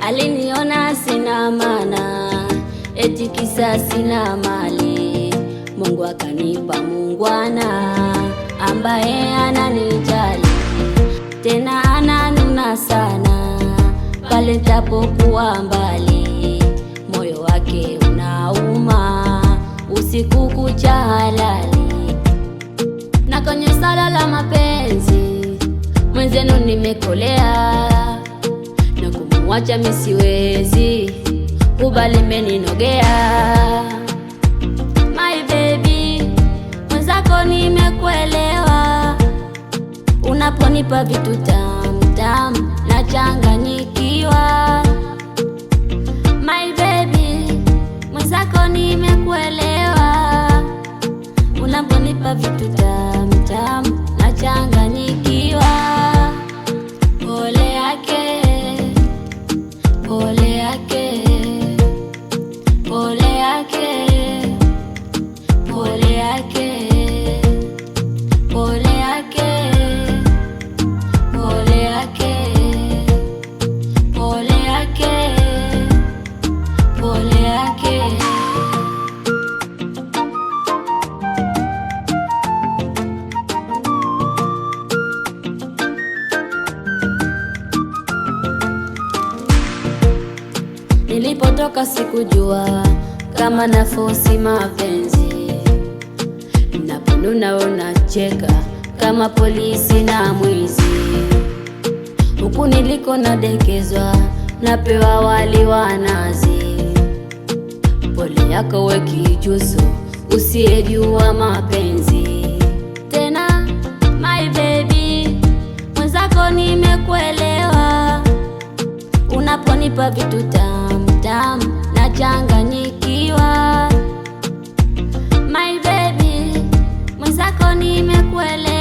Aliniona sina maana, eti kisa sina mali. Mungu akanipa muungwana ambaye ananijali, tena ananuna sana pale nitapokuwa mbali. Moyo wake unauma usiku kucha halali, na kwenye sala la mapenzi mwenzenu nimekolea, na kumuacha misiwezi, kubali meninogea. My baby, mwenzako nimekuelewa, unaponipa vitu tamu tamu nachanganyikiwa. My baby, mwenzako nimekuelewa, unaponipa vitu tamu tamu nachanganyikiwa. Pole yake, pole yake, pole yake, pole yake, pole yake, pole yake, pole yake, pole yake. Nilipotoka sikujua kama nafosi mapenzi, naponuna unacheka kama polisi na mwizi. Huku niliko nadekezwa, napewa wali wa nazi. Pole yako we kijuso, usiyejua mapenzi tena. My baby, mwenzako nimekuelewa, unaponipa vitu tamu tamu nachanganyikiwa. My baby, mwenzako nimekuelewa,